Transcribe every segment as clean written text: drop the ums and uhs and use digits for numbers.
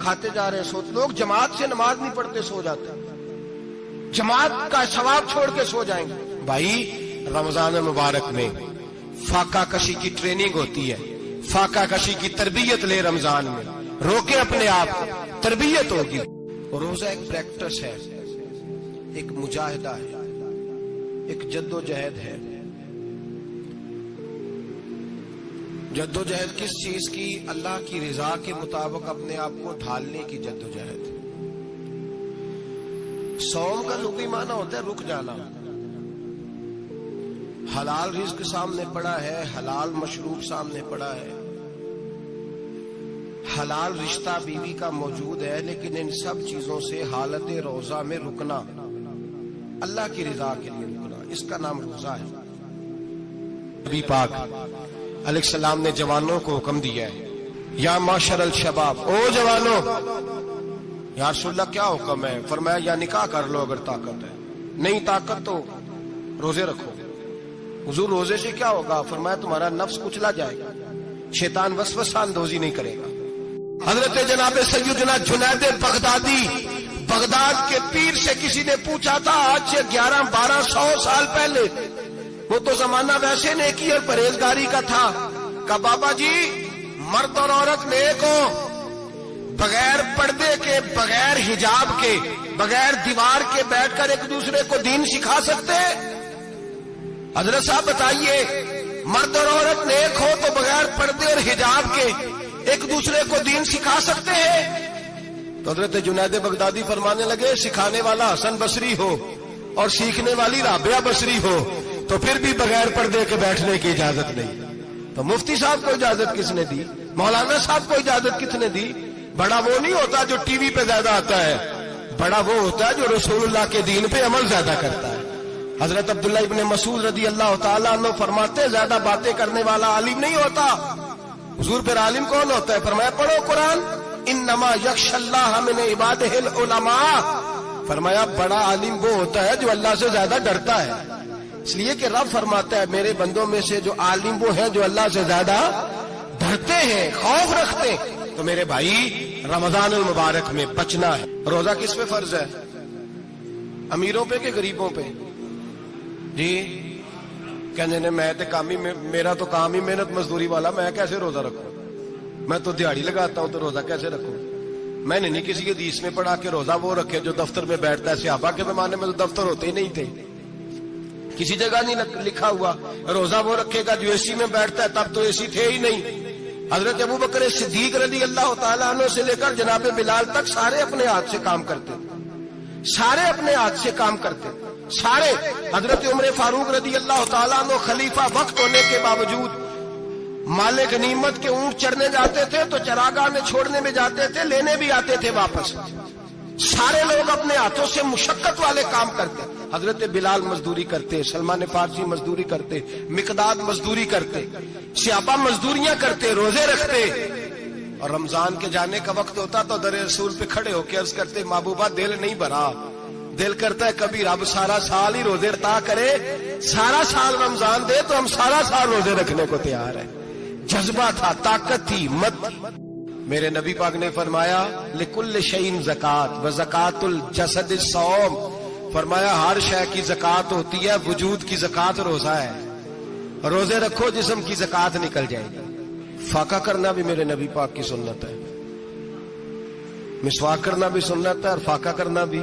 کھاتے جا رہے ہیں سوتے. لوگ جماعت سے نماز نہیں پڑھتے سو جاتے ہیں, جماعت کا ثواب چھوڑ کے سو جائیں گے. بھائی رمضان مبارک میں فاقہ کشی کی ٹریننگ ہوتی ہے, فاقہ کشی کی تربیت لے رمضان میں, روکے اپنے آپ کو, تربیت ہوگی. روزہ ایک پریکٹس ہے, ایک مجاہدہ ہے, ایک جد و جہد ہے. جد و جہد کس چیز کی؟ اللہ کی رضا کے مطابق اپنے آپ کو ڈھالنے کی جد و جہد. صوم کا لغوی معنی ہوتا ہے رک جانا. حلال رزق سامنے پڑا ہے, حلال مشروب سامنے پڑا ہے, حلال رشتہ بیوی کا موجود ہے, لیکن ان سب چیزوں سے حالت روزہ میں رکنا, اللہ کی رضا کے لیے رکنا, اس کا نام روزہ ہے. نبی پاک علیہ السلام نے جوانوں کو حکم دیا ہے, یا معاشر الشباب, او جوانوں. یا رسول اللہ کیا حکم ہے؟ فرمایا یا نکاح کر لو اگر طاقت ہے, نہیں طاقت تو روزے رکھو. حضور روزے سے کیا ہوگا؟ فرمایا تمہارا نفس کچلا جائے گا, شیطان وسوسہ اندوزی نہیں کرے گا. حضرت جناب سیدنا جنید بغدادی, بغداد کے پیر سے کسی نے پوچھا تھا آج سے 1100-1200 سال پہلے, وہ تو زمانہ ویسے نیکی اور پرہیزگاری کا تھا, کہا بابا جی مرد اور عورت نیک ہو, بغیر پردے کے, بغیر حجاب کے, بغیر دیوار کے بیٹھ کر ایک دوسرے کو دین سکھا سکتے؟ حضرت صاحب بتائیے, مرد اور عورت نیک ہو تو بغیر پردے اور حجاب کے ایک دوسرے کو دین سکھا سکتے ہیں؟ تو حضرت جنید بغدادی فرمانے لگے سکھانے والا حسن بصری ہو اور سیکھنے والی رابعہ بصری ہو تو پھر بھی بغیر پردے کے بیٹھنے کی اجازت نہیں. تو مفتی صاحب کو اجازت کس نے دی؟ مولانا صاحب کو اجازت کس نے دی؟ بڑا وہ نہیں ہوتا جو ٹی وی پہ زیادہ آتا ہے, بڑا وہ ہوتا ہے جو رسول اللہ کے دین پہ عمل زیادہ کرتا ہے. حضرت عبداللہ ابن مسعود رضی اللہ تعالیٰ عنہ فرماتے زیادہ باتیں کرنے والا عالم نہیں ہوتا. حضور پھر عالم کون ہوتا ہے؟ فرمایا پڑھو قرآن, انما یخشی اللہ من عبادہ العلماء. فرمایا بڑا عالم وہ ہوتا ہے جو اللہ سے زیادہ ڈرتا ہے, اس لیے کہ رب فرماتا ہے میرے بندوں میں سے جو عالم وہ ہیں جو اللہ سے زیادہ ڈرتے ہیں, خوف رکھتے ہیں. تو میرے بھائی رمضان المبارک میں بچنا ہے. روزہ کس پہ فرض ہے؟ امیروں پہ کہ غریبوں پہ؟ جی کہنے نے میں کام ہی, میرا تو کام ہی محنت مزدوری والا, میں کیسے روزہ رکھوں؟ میں تو دیہڑی لگاتا ہوں تو روزہ کیسے رکھوں؟ میں نے نہیں کسی حدیث میں پڑھا کہ روزہ وہ رکھے جو دفتر میں بیٹھتا ہے. صحابہ کے زمانے میں تو دفتر ہوتے ہی نہیں تھے, کسی جگہ نہیں لکھا ہوا روزہ وہ رکھے گا جو اے سی میں بیٹھتا ہے, تب تو اے سی تھے ہی نہیں. حضرت ابو بکر صدیق رضی اللہ تعالیٰ عنہ سے لے کر جناب بلال تک سارے اپنے ہاتھ سے کام کرتے, سارے اپنے ہاتھ سے کام کرتے, سارے. حضرت عمر فاروق رضی اللہ تعالیٰ عنہ خلیفہ وقت ہونے کے باوجود مال غنیمت کے اونٹ چرنے جاتے تھے تو چراگاہ میں چھوڑنے میں جاتے تھے, لینے بھی آتے تھے واپس. سارے لوگ اپنے ہاتھوں سے مشقت والے کام کرتے. حضرت بلال مزدوری کرتے, سلمان فارسی مزدوری کرتے, مقداد مزدوری کرتے, صحابہ مزدوریاں کرتے, روزے رکھتے. اور رمضان کے جانے کا وقت ہوتا تو در رسول پہ کھڑے ہو کے عرض کرتے محبوبہ دل نہیں بھرا, دل کرتا ہے کبھی رب سارا سال ہی روزے عطا کرے, سارا سال رمضان دے تو ہم سارا سال روزے رکھنے کو تیار ہیں. جذبہ تھا, طاقت تھی, ہمت تھی. میرے نبی پاک نے فرمایا لکل شیء زکات و زکات الجسد الصوم. فرمایا ہر شے کی زکات ہوتی ہے, وجود کی زکات روزہ ہے. روزے رکھو جسم کی زکات نکل جائے گی. فاقہ کرنا بھی میرے نبی پاک کی سنت ہے, مسواک کرنا بھی سنت ہے, اور فاقہ کرنا بھی.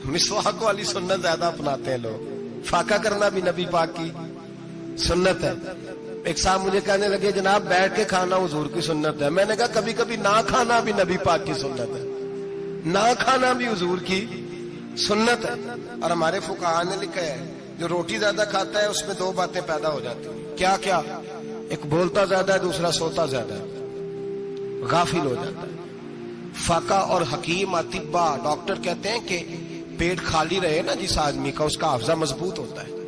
مسواک والی سنت زیادہ اپناتے ہیں لوگ, فاقہ کرنا بھی نبی پاک کی سنت ہے. ایک صاحب مجھے کہنے لگے جناب بیٹھ کے کھانا حضور کی سنت ہے. میں نے کہا کبھی کبھی نہ کھانا بھی نبی پاک کی سنت ہے, نہ کھانا بھی حضور کی سنت ہے. اور ہمارے فقہاء نے لکھا ہے جو روٹی زیادہ کھاتا ہے اس میں دو باتیں پیدا ہو جاتی ہیں. کیا کیا؟ ایک بولتا زیادہ ہے, دوسرا سوتا زیادہ ہے, غافل ہو جاتا ہے. فقہ اور حکیم اطباء ڈاکٹر کہتے ہیں کہ پیٹ خالی رہے نا جس آدمی کا, اس کا حافظہ مضبوط ہوتا ہے,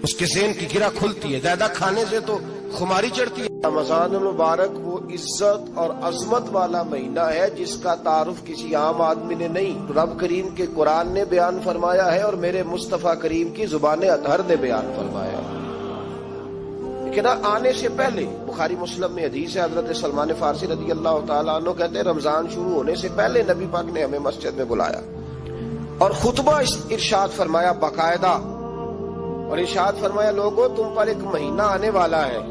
اس کے ذہن کی گرہ کھلتی ہے. زیادہ کھانے سے تو خماری چڑھتی ہے. رمضان المبارک وہ عزت اور عظمت والا مہینہ ہے جس کا تعارف کسی عام آدمی نے نہیں. رب کریم کے قرآن نے بیان فرمایا ہے اور میرے مصطفیٰ کریم کی زبان اطہر نے بیان فرمایا ہے. کہ نہ آنے سے پہلے بخاری مسلم میں حدیث ہے، حضرت سلمان فارسی رضی اللہ تعالیٰ عنہ کہتے ہیں رمضان شروع ہونے سے پہلے نبی پاک نے ہمیں مسجد میں بلایا اور خطبہ ارشاد فرمایا باقاعدہ، اور ارشاد فرمایا لوگوں تم پر ایک مہینہ آنے والا ہے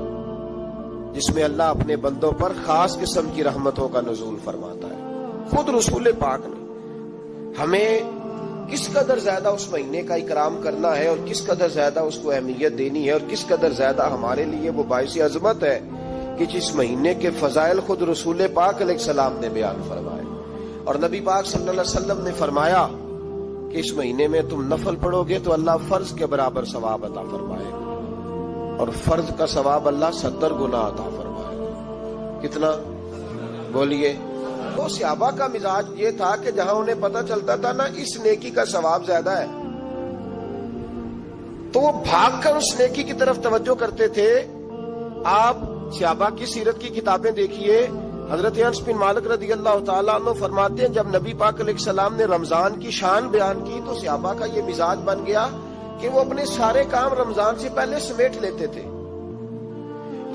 جس میں اللہ اپنے بندوں پر خاص قسم کی رحمتوں کا نزول فرماتا ہے۔ خود رسول پاک نے ہمیں کس قدر زیادہ اس مہینے کا اکرام کرنا ہے اور کس قدر زیادہ اس کو اہمیت دینی ہے اور کس قدر زیادہ ہمارے لیے وہ باعث عظمت ہے کہ جس مہینے کے فضائل خود رسول پاک علیہ السلام نے بیان فرمائے، اور نبی پاک صلی اللہ علیہ وسلم نے فرمایا کہ اس مہینے میں تم نفل پڑھو گے تو اللہ فرض کے برابر ثواب عطا فرمائے گا، اور فرض کا ثواب اللہ 70 گنا عطا فرمائے گا۔ کتنا بولیے؟ تو صحابہ کا مزاج یہ تھا کہ جہاں انہیں پتہ چلتا تھا نا اس نیکی کا ثواب زیادہ ہے تو وہ بھاگ کر اس نیکی کی طرف توجہ کرتے تھے۔ آپ صحابہ کی سیرت کی کتابیں دیکھیے، حضرت انس بن مالک رضی اللہ تعالیٰ عنہ فرماتے ہیں جب نبی پاک علیہ السلام نے رمضان کی شان بیان کی تو صحابہ کا یہ مزاج بن گیا کہ وہ اپنے سارے کام رمضان سے پہلے سمیٹ لیتے تھے،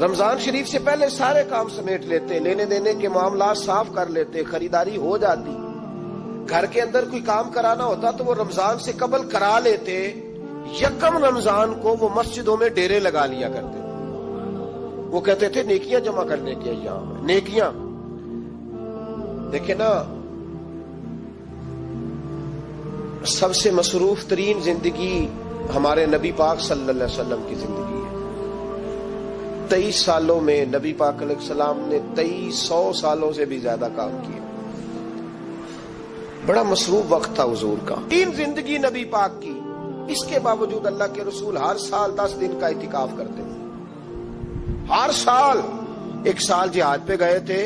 رمضان شریف سے پہلے سارے کام سمیٹ لیتے، لینے دینے کے معاملات صاف کر لیتے، خریداری ہو جاتی، گھر کے اندر کوئی کام کرانا ہوتا تو وہ رمضان سے قبل کرا لیتے، یکم رمضان کو وہ مسجدوں میں ڈیرے لگا لیا کرتے، وہ کہتے تھے نیکیاں جمع کرنے کے ایام ہیں، نیکیاں۔ دیکھیں نا سب سے مصروف ترین زندگی ہمارے نبی پاک صلی اللہ علیہ وسلم کی زندگی ہے۔ 23 سالوں میں نبی پاک علیہ السلام نے 2300 سالوں سے بھی زیادہ کام کیا، بڑا مصروف وقت تھا حضور کا، تین زندگی نبی پاک کی۔ اس کے باوجود اللہ کے رسول ہر سال 10 دن کا اعتکاف کرتے تھے، ہر سال۔ ایک سال جہاد پہ گئے تھے،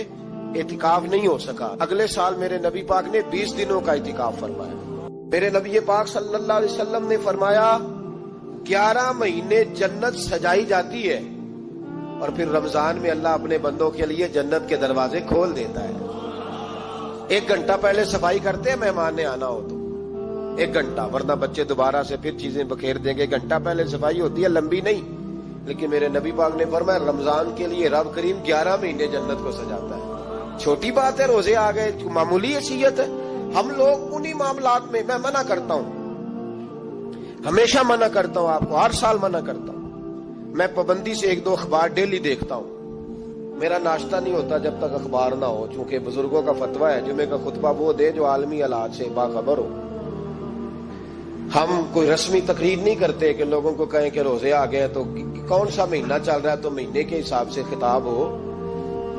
اعتکاف نہیں ہو سکا، اگلے سال میرے نبی پاک نے 20 دنوں کا اعتکاف فرمایا۔ میرے نبی پاک صلی اللہ علیہ وسلم نے فرمایا 11 مہینے جنت سجائی جاتی ہے اور پھر رمضان میں اللہ اپنے بندوں کے لیے جنت کے دروازے کھول دیتا ہے۔ 1 گھنٹہ پہلے صفائی کرتے ہیں مہمان نے آنا ہو تو 1 گھنٹہ، ورنہ بچے دوبارہ سے پھر چیزیں بکھیر دیں گے۔ 1 گھنٹہ پہلے صفائی ہوتی ہے، لمبی نہیں، لیکن میرے نبی پاک نے فرمایا رمضان کے لیے رب کریم 11 مہینے جنت کو سجاتا ہے۔ چھوٹی بات ہے، روزے آ گئے، معمولی حیثیت ہے۔ ہم لوگ انہی معاملات میں، میں منع کرتا ہوں، ہمیشہ منع کرتا ہوں، آپ کو ہر سال منع کرتا ہوں، میں پابندی سے 1-2 اخبار ڈیلی دیکھتا ہوں، میرا ناشتہ نہیں ہوتا جب تک اخبار نہ ہو، چونکہ بزرگوں کا فتویٰ ہے جمعے کا خطبہ وہ دے جو عالمی حالات سے باخبر ہو۔ ہم کوئی رسمی تقریر نہیں کرتے کہ لوگوں کو کہیں کہ روزے آ گئے تو کون سا مہینہ چل رہا ہے تو مہینے کے حساب سے خطاب ہو۔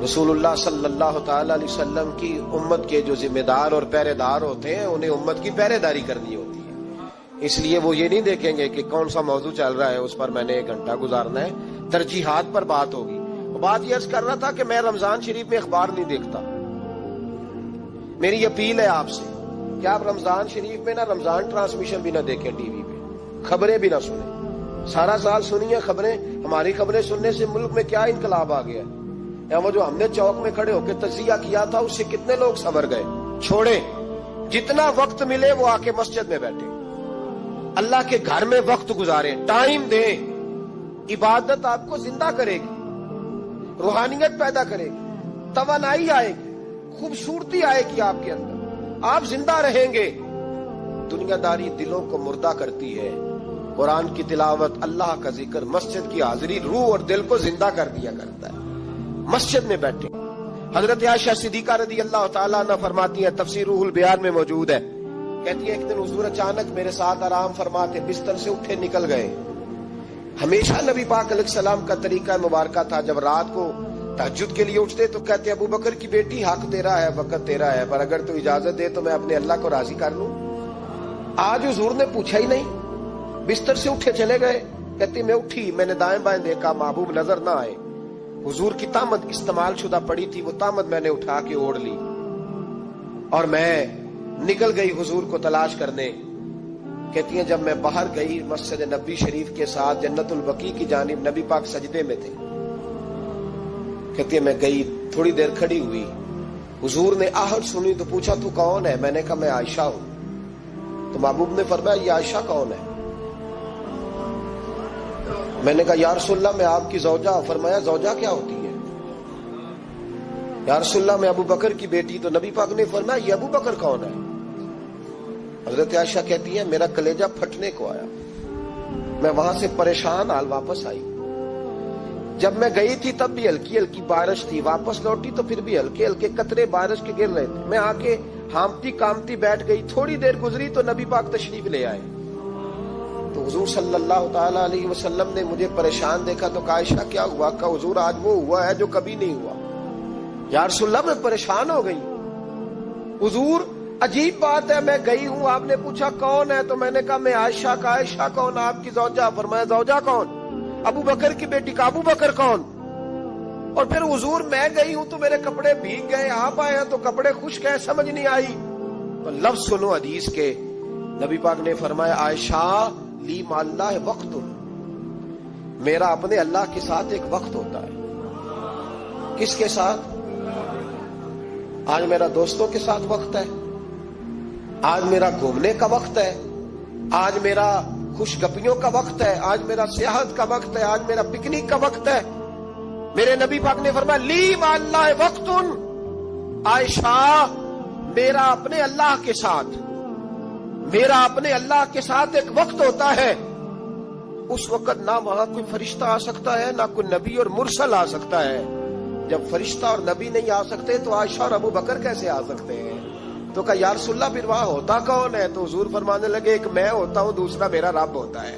رسول اللہ صلی اللہ تعالی علیہ وسلم کی امت کے جو ذمہ دار اور پہرے دار ہوتے ہیں انہیں امت کی پہرے داری کرنی ہوتی ہے، اس لیے وہ یہ نہیں دیکھیں گے کہ کون سا موضوع چل رہا ہے اس پر میں نے 1 گھنٹہ گزارنا ہے، ترجیحات پر بات ہوگی۔ بات یہ عرض کر رہا تھا کہ میں رمضان شریف میں اخبار نہیں دیکھتا، میری اپیل ہے آپ سے کہ آپ رمضان شریف میں نہ رمضان ٹرانسمیشن بھی نہ دیکھیں، ٹی وی پہ خبریں بھی نہ سنیں، سارا سال سنیے خبریں، ہماری خبریں سننے سے ملک میں کیا انقلاب آ گیا ہے، یا وہ جو ہم نے چوک میں کھڑے ہو کے تجزیہ کیا تھا اس سے کتنے لوگ سنور گئے۔ چھوڑے، جتنا وقت ملے وہ آ کے مسجد میں بیٹھے، اللہ کے گھر میں وقت گزاریں، ٹائم دیں، عبادت آپ کو زندہ کرے گی، روحانیت پیدا کرے گی، توانائی آئے گی، خوبصورتی آئے گی آپ کے اندر، آپ زندہ رہیں گے۔ دنیا داری دلوں کو مردہ کرتی ہے، قرآن کی تلاوت، اللہ کا ذکر، مسجد کی حاضری روح اور دل کو زندہ کر دیا کرتا ہے۔ مسجد میں بیٹھے، حضرت عائشہ صدیقہ رضی اللہ تعالیٰ عنہ فرماتی ہیں، تفسیر روح البیان میں موجود ہے، کہتی ہے ایک دن حضور اچانک میرے ساتھ آرام فرماتے بستر سے اٹھے نکل گئے۔ ہمیشہ نبی پاک علیہ السلام کا طریقہ مبارکہ تھا جب رات کو تہجد کے لیے اٹھتے تو کہتے ابو بکر کی بیٹی حق تیرا ہے، وقت تیرا ہے، پر اگر تو اجازت دے تو میں اپنے اللہ کو راضی کر لوں۔ آج حضور نے پوچھا ہی نہیں، بستر سے اٹھے چلے گئے۔ کہتی میں اٹھی، میں نے دائیں بائیں دیکھا، محبوب نظر نہ آئے، حضور کی تامت استعمال شدہ پڑی تھی، وہ تامت میں نے اٹھا کے اوڑھ لی اور میں نکل گئی حضور کو تلاش کرنے۔ کہتی ہیں جب میں باہر گئی مسجد نبی شریف کے ساتھ جنت البقیع کی جانب، نبی پاک سجدے میں تھے، کہتی ہے میں گئی، تھوڑی دیر کھڑی ہوئی، حضور نے آہٹ سنی تو پوچھا تو کون ہے؟ میں نے کہا میں عائشہ ہوں۔ تو محبوب نے فرمایا یہ عائشہ کون ہے؟ میں نے کہا یا رسول اللہ میں آپ کی زوجہ. فرمایا زوجہ کیا ہوتی ہے؟ یا رسول اللہ میں ابو بکر کی بیٹی. تو نبی پاک نے فرمایا یہ ابو بکر کون ہے؟ حضرت عائشہ کہتی ہے میرا کلیجہ پھٹنے کو آیا. میں وہاں سے پریشان حال واپس آئی. جب میں گئی تھی تب بھی ہلکی ہلکی بارش تھی, واپس لوٹی تو پھر بھی ہلکے ہلکے قطرے بارش کے گر رہے تھے. میں آ کے ہامتی کامتی بیٹھ گئی. تھوڑی دیر گزری تو نبی پاک تشریف لے آئے. تو حضور صلی اللہ تعالی علیہ وسلم نے مجھے پریشان دیکھا تو کہا عائشہ کیا ہوا؟ کہا حضور آج وہ ہوا ہے جو کبھی نہیں ہوا. یا رسول اللہ میں پریشان ہو گئی. حضور عجیب بات ہے, میں گئی ہوں, آپ نے پوچھا کون ہے تو میں نے کہا میں عائشہ. کا عائشہ کون؟ آپ کی زوجہ. فرمایا زوجہ کون؟ ابو بکر کی بیٹی. کا ابو بکر کون؟ اور پھر حضور میں گئی ہوں تو میرے کپڑے بھیگ گئے, آپ آئے ہیں تو کپڑے خشک ہیں, سمجھ نہیں آئی. تو لفظ سنو حدیث کے. نبی پاک نے فرمایا عائشہ لی مع اللہ وقت, میرا اپنے اللہ کے ساتھ ایک وقت ہوتا ہے. کس کے ساتھ؟ آج میرا دوستوں کے ساتھ وقت ہے, آج میرا گھومنے کا وقت ہے, آج میرا خوش گپیوں کا وقت ہے, آج میرا سیاحت کا وقت ہے, آج میرا پکنک کا وقت ہے. میرے نبی پاک نے فرمایا لی مع اللہ وقت, عائشہ میرا اپنے اللہ کے ساتھ, میرا اپنے اللہ کے ساتھ ایک وقت ہوتا ہے. اس وقت نہ وہاں کوئی فرشتہ آ سکتا ہے, نہ کوئی نبی اور مرسل آ سکتا ہے. جب فرشتہ اور نبی نہیں آ سکتے تو عائشہ اور ابو بکر کیسے آ سکتے ہیں؟ تو کہا یا رسول اللہ پھر وہاں ہوتا کون ہے؟ تو حضور فرمانے لگے ایک میں ہوتا ہوں, دوسرا میرا رب ہوتا ہے,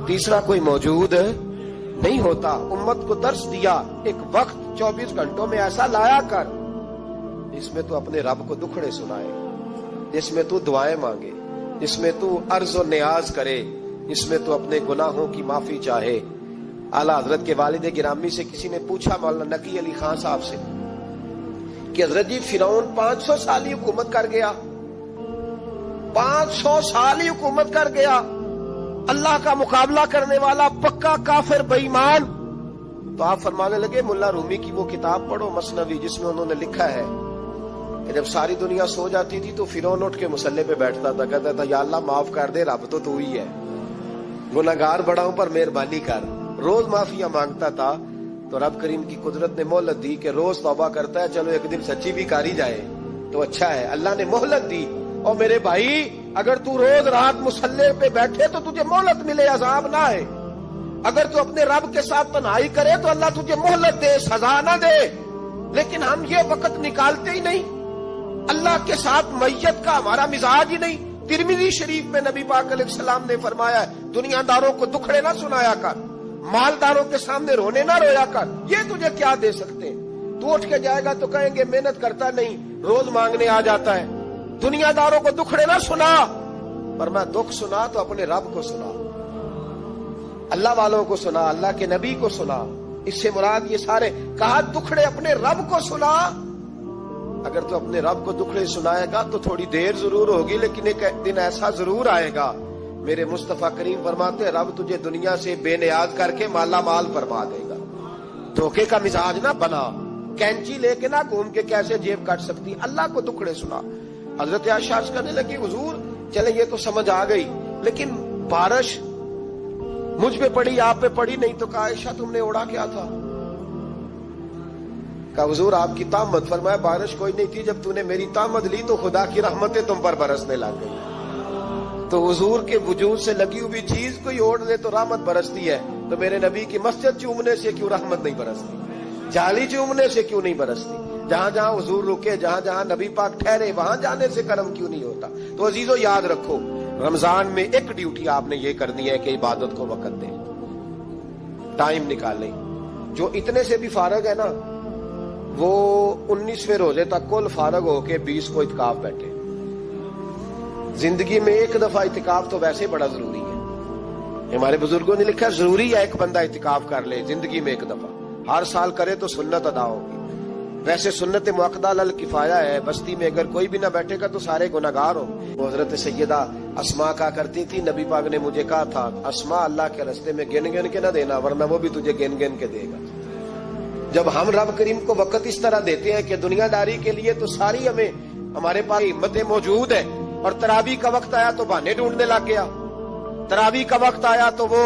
تیسرا کوئی موجود نہیں ہوتا. امت کو درس دیا ایک وقت 24 گھنٹوں میں ایسا لایا کر جس میں تو اپنے رب کو دکھڑے سنائے, جس میں تو دعائیں مانگے, جس میں تو عرض و نیاز کرے, جس میں تو اپنے گناہوں کی معافی چاہے. اعلیٰ حضرت کے والد گرامی سے کسی نے پوچھا, مولانا نقی علی خان صاحب سے, کہ حضرت جی فرعون 500 سال ہی حکومت کر گیا, 500 سال ہی حکومت کر گیا, اللہ کا مقابلہ کرنے والا پکا کافر بے ایمان. تو آپ فرمانے لگے ملا رومی کی وہ کتاب پڑھو مثنوی, جس میں انہوں نے لکھا ہے کہ جب ساری دنیا سو جاتی تھی تو فرعون اٹھ کے مصلے پہ بیٹھتا تھا, کہتا تھا یا اللہ معاف کر دے, رب تو ہی ہے, گناہگار بڑا ہوں پر مہربانی کر. روز معافیاں مانگتا تھا تو رب کریم کی قدرت نے مہلت دی کہ روز توبہ کرتا ہے, چلو ایک دن سچی بھی کاری جائے تو اچھا ہے. اللہ نے مہلت دی. اور میرے بھائی اگر تو روز رات مصلے پہ بیٹھے تو تجھے مہلت ملے, عذاب نہ آئے. اگر تو اپنے رب کے ساتھ تنہائی کرے تو اللہ تجھے مہلت دے, سزا نہ دے. لیکن ہم یہ وقت نکالتے ہی نہیں, اللہ کے ساتھ میت کا ہمارا مزاج ہی نہیں. ترمذی شریف میں نبی پاک علیہ السلام نے فرمایا دنیا داروں کو دکھڑے نہ سنایا کر, مالداروں کے سامنے رونے نہ رویا کر, یہ تجھے کیا دے سکتے ہیں؟ تو اٹھ کے جائے گا تو کہیں گے محنت کرتا نہیں, روز مانگنے آ جاتا ہے. دنیا داروں کو دکھڑے نہ سنا, پر میں دکھ سنا تو اپنے رب کو سنا, اللہ والوں کو سنا, اللہ کے نبی کو سنا. اس سے مراد یہ سارے کہا دکھڑے اپنے رب کو سنا. اگر تو اپنے رب کو دکھڑے سنائے گا تو تھوڑی دیر ضرور ہوگی, لیکن ایک دن ایسا ضرور آئے گا. میرے مصطفیٰ کریم فرماتے رب تجھے دنیا سے بے نیاز کر کے مالا مال فرما دے گا. دھوکے کا مزاج نہ بنا, کینچی لے کے نہ گھوم کے کیسے جیب کاٹ سکتی, اللہ کو دکھڑے سنا. حضرت عائشہ عرض کرنے لگی حضور چلے یہ تو سمجھ آ گئی, لیکن بارش مجھ پہ پڑی آپ پہ پڑی نہیں. تو کہا عائشہ تم نے اڑا کیا تھا؟ کہا حضور آپ کی تامت. فرمایا بارش کوئی نہیں تھی, جب تو نے میری تامت لی تو خدا کی رحمتیں تم پر برسنے لگ گئی. تو حضور کے وجود سے لگی ہوئی چیز کوئی اوڑھ لے تو رحمت برستی ہے, تو میرے نبی کی مسجد چومنے سے کیوں رحمت نہیں برستی؟ جالی چومنے سے کیوں نہیں برستی؟ جہاں جہاں حضور رکے, جہاں جہاں نبی پاک ٹھہرے, وہاں جانے سے کرم کیوں نہیں ہوتا؟ تو عزیزو یاد رکھو, رمضان میں ایک ڈیوٹی آپ نے یہ کرنی ہے کہ عبادت کو وقت دیں, ٹائم نکالیں. جو اتنے سے بھی فارغ ہے نا وہ 19ویں روزے تک کل فارغ ہو کے 20 کو اعتکاف بیٹھے. زندگی میں ایک دفعہ اعتکاف تو ویسے بڑا ضروری ہے. ہمارے بزرگوں نے لکھا ضروری ہے ایک بندہ اعتکاف کر لے زندگی میں ایک دفعہ, ہر سال کرے تو سنت ادا ہوگی. ویسے سنت مؤکدہ علی الکفایہ ہے, بستی میں اگر کوئی بھی نہ بیٹھے گا تو سارے گناہگار ہوں. وہ حضرت سیدہ اسماء کہا کرتی تھی نبی پاک نے مجھے کہا تھا اسماء اللہ کے راستے میں گن گن کے نہ دینا ورنہ وہ بھی تجھے گن گن کے دے گا. جب ہم رب کریم کو وقت اس طرح دیتے ہیں کہ دنیا داری کے لیے تو ساری ہمارے پاس ہمتیں موجود ہیں, اور تراویح کا وقت آیا تو بہانے ڈھونڈنے لگ گیا, تراویح کا وقت آیا تو وہ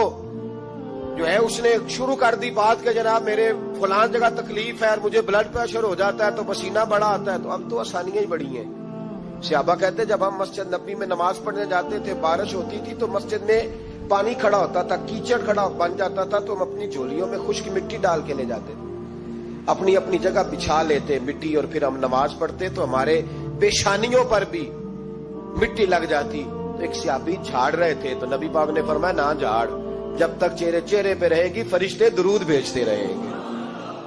جو ہے اس نے شروع کر دی بات کہ جناب میرے فلان جگہ تکلیف ہے اور مجھے بلڈ پریشر ہو جاتا ہے تو پسینہ بڑا آتا ہے، تو اب تو آسانیاں ہی بڑی ہیں۔ صحابہ کہتے جب ہم مسجد نبی میں نماز پڑھنے جاتے تھے، بارش ہوتی تھی تو مسجد میں پانی کھڑا ہوتا تھا، کیچڑ کھڑا بن جاتا تھا، تو ہم اپنی جھولیوں میں خشک مٹی ڈال کے لے جاتے تھے، اپنی اپنی جگہ بچھا لیتے مٹی، اور پھر ہم نماز پڑھتے تو ہمارے پیشانیوں پر بھی مٹی لگ جاتی۔ تو ایک صحابی جھاڑ رہے تھے تو نبی پاک نے فرمایا نہ جھاڑ، جب تک چہرے پہ رہے گی فرشتے درود بھیجتے رہیں گے۔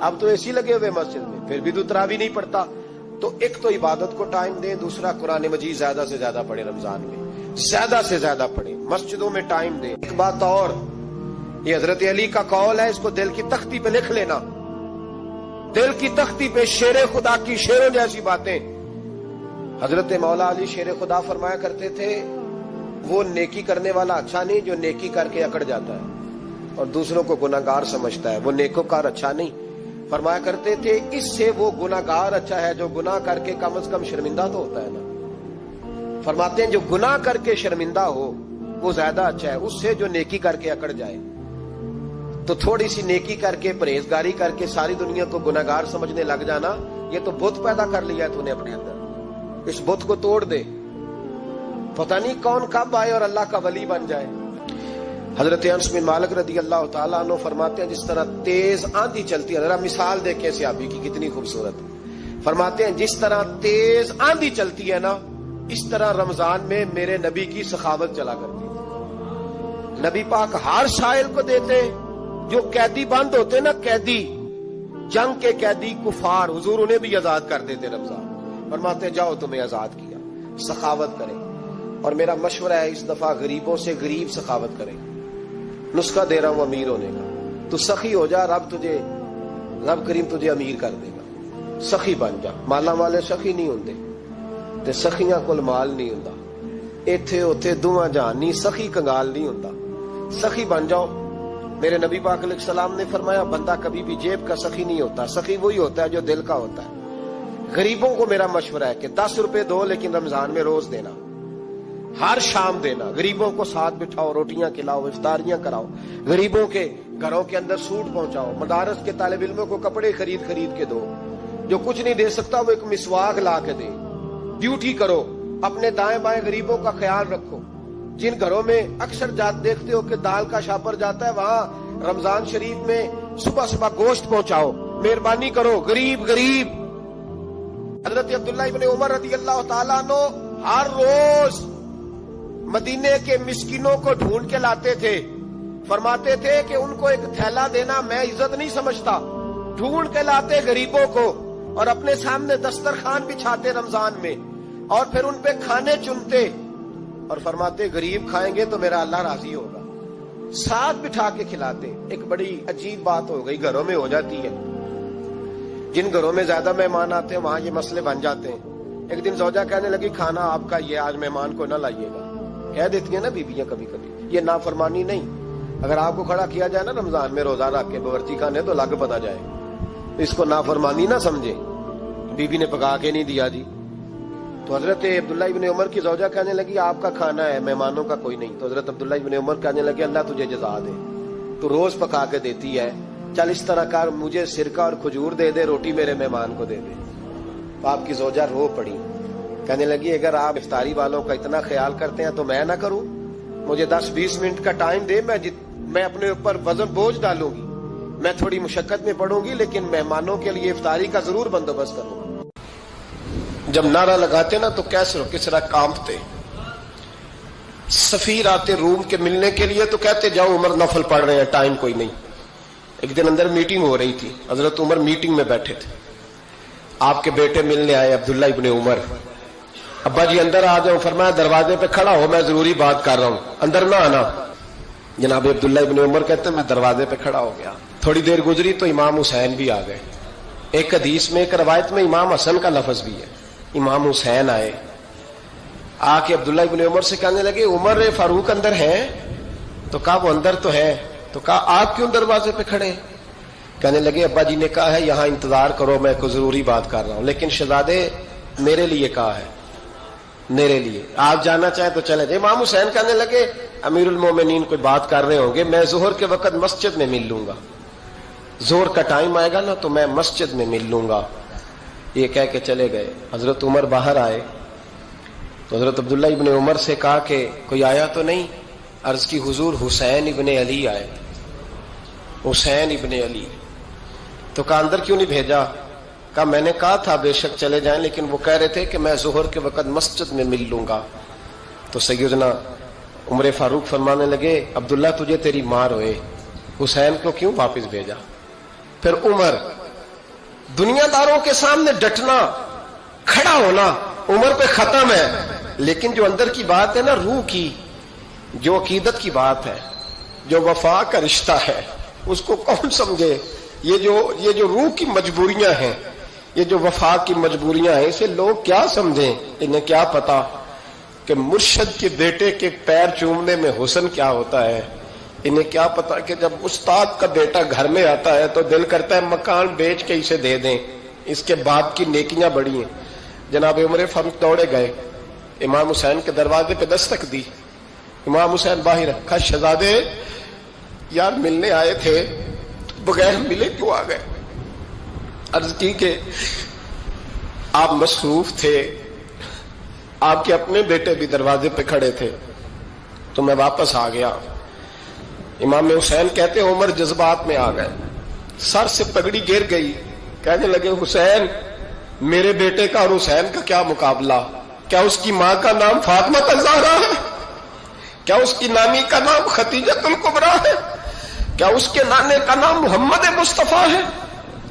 اب تو ایسی لگے ہوئے مسجد میں، پھر بھی تو تراویح نہیں پڑھتا۔ تو ایک تو عبادت کو ٹائم دیں، دوسرا قرآن مجید زیادہ سے زیادہ پڑھیں، رمضان میں زیادہ سے زیادہ پڑھیں، مسجدوں میں ٹائم دیں۔ ایک بات اور، یہ حضرت علی کا قول ہے، اس کو دل کی تختی پہ لکھ لینا، دل کی تختی پہ شیر خدا کی شیروں جیسی باتیں۔ حضرت مولا علی شیر خدا فرمایا کرتے تھے، وہ نیکی کرنے والا اچھا نہیں جو نیکی کر کے اکڑ جاتا ہے اور دوسروں کو گناہگار سمجھتا ہے، وہ نیکوکار اچھا نہیں۔ فرمایا کرتے تھے اس سے وہ گناہگار اچھا ہے جو گناہ کر کے کم از کم شرمندہ تو ہوتا ہے نا۔ فرماتے ہیں جو گناہ کر کے شرمندہ ہو وہ زیادہ اچھا ہے اس سے جو نیکی کر کے اکڑ جائے۔ تو تھوڑی سی نیکی کر کے پرہیزگاری کر کے ساری دنیا کو گناہگار سمجھنے لگ جانا، یہ تو بت پیدا کر لیا ہے تو نے اپنے اندر، اس بت کو توڑ دے، پتہ نہیں کون کب آئے اور اللہ کا ولی بن جائے۔ حضرت انس بن مالک رضی اللہ تعالیٰ عنہ فرماتے ہیں جس طرح تیز آندھی چلتی ہے، ذرا مثال دیکھیں صحابی کی کتنی خوبصورت، فرماتے ہیں جس طرح تیز آندھی چلتی ہے نا، اس طرح رمضان میں میرے نبی کی سخاوت چلا کرتی ہے۔ نبی پاک ہر سائل کو دیتے، جو قیدی بند ہوتے نا، قیدی جنگ کے قیدی کفار، حضور انہیں بھی آزاد کر دیتے رمضان، فرماتے جاؤ تمہیں آزاد کیا، سخاوت کریں۔ اور میرا مشورہ ہے اس دفعہ غریبوں سے غریب سخاوت کریں، نسخہ دے رہا ہوں امیر ہونے کا، تو سخی ہو جا، رب کریم تجھے امیر کر دے گا، سخی بن جا۔ مالا والے سخی نہیں ہوندے تے سخیاں کول مال نہیں ہوندا، ایتھے اوتھے دوواں جہان نہیں، سخی کنگال نہیں ہوندا، سخی بن جاؤ۔ میرے نبی پاک علیہ السلام نے فرمایا بندہ کبھی بھی جیب کا سخی نہیں ہوتا، سخی وہی ہوتا ہے جو دل کا ہوتا ہے۔ غریبوں کو میرا مشورہ ہے کہ 10 روپے دو، لیکن رمضان میں روز دینا، ہر شام دینا، غریبوں کو ساتھ بٹھاؤ، روٹیاں کھلاؤ، افطاریاں کراؤ، غریبوں کے گھروں کے اندر سوٹ پہنچاؤ، مدارس کے طالب علموں کو کپڑے خرید کے دو، جو کچھ نہیں دے سکتا وہ ایک مسواک لا کے دے، ڈیوٹی کرو، اپنے دائیں بائیں غریبوں کا خیال رکھو۔ جن گھروں میں اکثر دیکھتے ہو کہ دال کا شاپر جاتا ہے، وہاں رمضان شریف میں صبح گوشت پہنچاؤ، مہربانی کرو، غریب۔ حضرت عبداللہ ابن عمر رضی اللہ تعالیٰ عنہ ہر روز مدینے کے مسکینوں کو ڈھونڈ کے لاتے تھے، فرماتے تھے کہ ان کو ایک تھیلا دینا میں عزت نہیں سمجھتا، ڈھونڈ کے لاتے غریبوں کو اور اپنے سامنے دسترخوان بچھاتے رمضان میں، اور پھر ان پہ کھانے چنتے اور فرماتے غریب کھائیں گے تو میرا اللہ راضی ہوگا، ساتھ بٹھا کے کھلاتے۔ ایک بڑی عجیب بات ہو گئی، گھروں میں ہو جاتی ہے، جن گھروں میں زیادہ مہمان آتے ہیں وہاں یہ مسئلے بن جاتے ہیں۔ ایک دن زوجہ کہنے لگی کھانا آپ کا یہ آج مہمان کو نہ لائیے گا، کہہ دیتی ہیں نا بیویاں کبھی کبھی، یہ نافرمانی نہیں، اگر آپ کو کھڑا کیا جائے نا رمضان میں روزہ رکھ کے باورچی خانے تو لگ پتا جائے، اس کو نافرمانی نہ سمجھے، بیوی نے پکا کے نہیں دیا جی۔ تو حضرت عبداللہ ابن عمر کی زوجہ کہنے لگی آپ کا کھانا ہے، مہمانوں کا کوئی نہیں۔ تو حضرت عبداللہ ابن عمر کہنے لگے اللہ تجھے جزا دے، تو روز پکا کے دیتی ہے، چل اس طرح کر، مجھے سرکہ اور کھجور دے دے، روٹی میرے مہمان کو دے دے۔ تو آپ کی زوجہ رو پڑی، کہنے لگی اگر آپ افطاری والوں کا اتنا خیال کرتے ہیں تو میں نہ کروں، مجھے 10-20 منٹ کا ٹائم دے، میں اپنے اوپر وزن بوجھ ڈالوں گی، میں تھوڑی مشقت میں پڑوں گی، لیکن مہمانوں کے لیے افطاری کا ضرور بندوبست کروں گا۔ جب نعرہ لگاتے نا تو کیسر کس طرح کانپتے۔ سفیر آتے روم کے ملنے کے لیے تو کہتے جاؤ عمر نفل پڑھ رہے ہیں، ٹائم کوئی نہیں۔ ایک دن اندر میٹنگ ہو رہی تھی، حضرت عمر میٹنگ میں بیٹھے تھے، آپ کے بیٹے ملنے آئے عبداللہ ابن عمر، ابا جی اندر آ جاؤ، فرمایا دروازے پہ کھڑا ہو، میں ضروری بات کر رہا ہوں، اندر نہ آنا۔ جناب عبداللہ ابن عمر کہتے ہیں میں دروازے پہ کھڑا ہو گیا، تھوڑی دیر گزری تو امام حسین بھی آ گئے، ایک حدیث میں ایک روایت میں امام حسن کا لفظ بھی ہے، امام حسین آئے، آ کے عبداللہ ابن عمر سے کہنے لگے عمر فاروق اندر ہیں؟ تو کہا وہ اندر تو ہے، تو کہا آپ کیوں دروازے پہ کھڑے ہیں؟ کہنے لگے ابا جی نے کہا ہے یہاں انتظار کرو، میں کوئی ضروری بات کر رہا ہوں، لیکن شہزادے میرے لیے کہا ہے، میرے لیے آپ جانا چاہیں تو چلے جائیں. امام حسین کہنے لگے امیر المومنین کوئی بات کر رہے ہوں گے, میں ظہر کے وقت مسجد میں مل لوں گا, ظہر کا ٹائم آئے گا نا تو میں مسجد میں مل لوں گا. یہ کہہ کے چلے گئے. حضرت عمر باہر آئے تو حضرت عبداللہ ابن عمر سے کہا کہ کوئی آیا تو نہیں؟ عرض کی حضور حسین ابن علی آئے. حسین ابن علی. تو کہا اندر کیوں نہیں بھیجا؟ کہا میں نے کہا تھا بے شک چلے جائیں, لیکن وہ کہہ رہے تھے کہ میں ظہر کے وقت مسجد میں مل لوں گا. تو سیدنا عمر فاروق فرمانے لگے عبداللہ تجھے تیری ماں روئے, حسین کو کیوں واپس بھیجا؟ پھر عمر دنیا داروں کے سامنے ڈٹنا, کھڑا ہونا عمر پہ ختم ہے, لیکن جو اندر کی بات ہے نا, روح کی, جو عقیدت کی بات ہے, جو وفا کا رشتہ ہے, اس کو کون سمجھے؟ یہ جو روح کی مجبوریاں ہیں, یہ جو وفا کی مجبوریاں ہیں, اسے لوگ کیا سمجھیں؟ انہیں کیا پتا کہ مرشد کے بیٹے کے پیر چومنے میں حسن کیا ہوتا ہے. انہیں کیا پتا کہ جب استاد کا بیٹا گھر میں آتا ہے تو دل کرتا ہے مکان بیچ کے اسے دے دیں, اس کے باپ کی نیکیاں بڑی ہیں. جناب عمر فاروق دوڑے گئے, امام حسین کے دروازے پہ دستک دی. امام حسین باہر رکھا, شہزادے یار ملنے آئے تھے, بغیر ملے کیوں آ گئے؟ عرض کی کہ آپ مصروف تھے, آپ کے اپنے بیٹے بھی دروازے پہ کھڑے تھے, تو میں واپس آ گیا. امام حسین کہتے عمر جذبات میں آ گئے, سر سے پگڑی گر گئی, کہنے لگے حسین میرے بیٹے کا اور حسین کا کیا مقابلہ؟ کیا اس کی ماں کا نام فاطمہ الزہرا ہے؟ کیا اس کی نانی کا نام خدیجہ الکبریٰ ہے؟ کیا اس کے نانے کا نام محمد مصطفیٰ ہے؟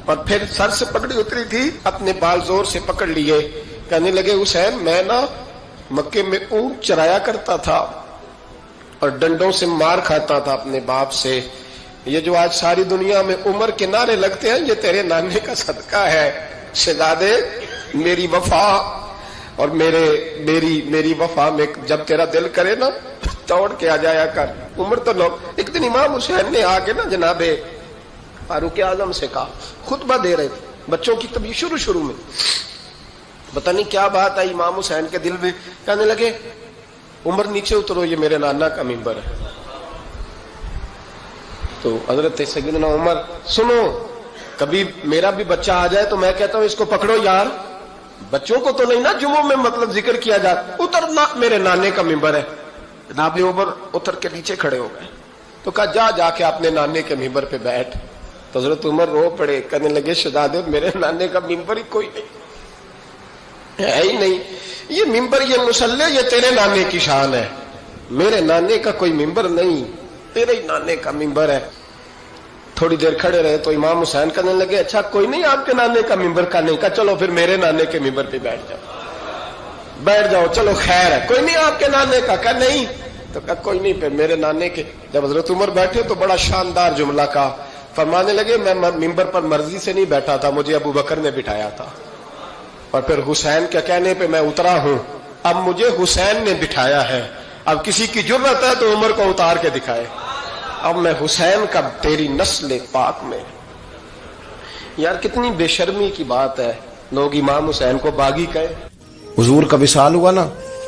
اور پھر سر سے پگڑی اتری تھی, اپنے بال زور سے پکڑ لیے, کہنے لگے حسین میں نا مکے میں اونٹ چرایا کرتا تھا اور ڈنڈوں سے مار کھاتا تھا اپنے باپ سے. یہ جو آج ساری دنیا میں عمر کے نعرے لگتے ہیں, یہ تیرے نانے کا صدقہ ہے. شہزادے میری وفا اور میری وفا میں جب تیرا دل کرے نا توڑ کے آ جایا کر. عمر تو لوگ, ایک دن امام حسین نے آ کے نا جناب فاروق اعظم سے کہا, خطبہ دے رہے تھے بچوں کی تبھی شروع میں, پتہ نہیں کیا بات آئی امام حسین کے دل میں, کہنے لگے عمر نیچے اترو, یہ میرے نانا کا ممبر ہے. تو حضرت سیدنا عمر, سنو کبھی میرا بھی بچہ آ جائے تو میں کہتا ہوں اس کو پکڑو یار, بچوں کو تو نہیں نا جمعوں میں مطلب ذکر کیا جاتا, اترنا میرے نانے کا ممبر ہے. جناب عمر اتر کے نیچے کھڑے ہو گئے, تو کہا جا کے اپنے نانے کے ممبر پہ بیٹھ. تو حضرت عمر رو پڑے, کہنے لگے شہزادے میرے نانے کا ممبر ہی کوئی نہیں ہے ہی نہیں, یہ ممبر یہ مصلی یہ تیرے نانے کی شان ہے, میرے نانے کا کوئی ممبر نہیں, تیرے ہی نانے کا ممبر ہے. تھوڑی دیر کھڑے رہے تو امام حسین کہنے لگے اچھا کوئی نہیں آپ کے نانے کا ممبر کا نہیں, کہا چلو پھر میرے نانے کے ممبر پہ بیٹھ جاؤ, چلو خیر ہے, کوئی نہیں آپ کے نانے کا, کہا نہیں, تو کہا کوئی نہیں پھر میرے نانے کے. جب حضرت عمر بیٹھے تو بڑا شاندار جملہ کہا, فرمانے لگے میں ممبر پر مرضی سے نہیں بیٹھا تھا, مجھے ابو بکر نے بٹھایا تھا, اور پھر حسین کے کہنے پہ میں اترا ہوں, اب مجھے حسین نے بٹھایا ہے, اب کسی کی جرت ہے تو عمر کو اتار کے دکھائے, اب میں حسین کا تیری نسل پاک میں. یار کتنی بے شرمی کی بات ہے, لوگ امام حسین کو باغی کہے. حضور کا وصال ہوا نا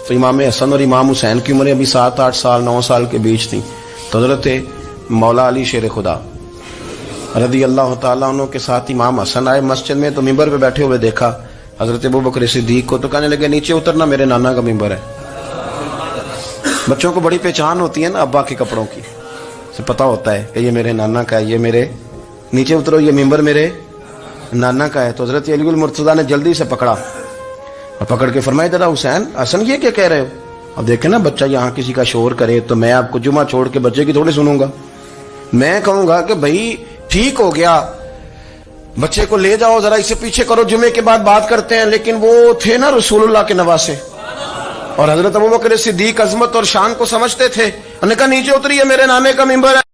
تو امام حسن اور امام حسین کی عمریں ابھی 7-8 سال 9 سال کے بیچ تھیں. تو حضرت مولا علی شیر خدا رضی اللہ تعالیٰ عنہ کے ساتھ امام حسن آئے مسجد میں, تو ممبر پہ بیٹھے ہوئے دیکھا حضرت ابوبکر صدیق کو, تو کہنے لگے نیچے اترنا میرے نانا کا ممبر ہے. بچوں کو بڑی پہچان ہوتی ہے نا ابا کے کپڑوں کی, سے پتا ہوتا ہے کہ یہ میرے نانا کا ہے, یہ میرے نیچے اترو یہ ممبر میرے نانا کا ہے. تو حضرت علی المرتضیٰ نے جلدی سے پکڑا اور پکڑ کے فرمایا دادا حسین حسن یہ کیا کہہ رہے ہو؟ اب دیکھیں نا بچہ یہاں کسی کا شور کرے تو میں آپ کو جمعہ چھوڑ کے بچے کی تھوڑی سنوں گا, میں کہوں گا کہ بھائی ٹھیک ہو گیا بچے کو لے جاؤ ذرا اسے پیچھے کرو, جمعے کے بعد بات کرتے ہیں. لیکن وہ تھے نا رسول اللہ کے نواسے, اور حضرت ابوبکر صدیق عظمت اور شان کو سمجھتے تھے, انہوں نے کہا نیچے اتریے میرے نانے کا ممبر ہے.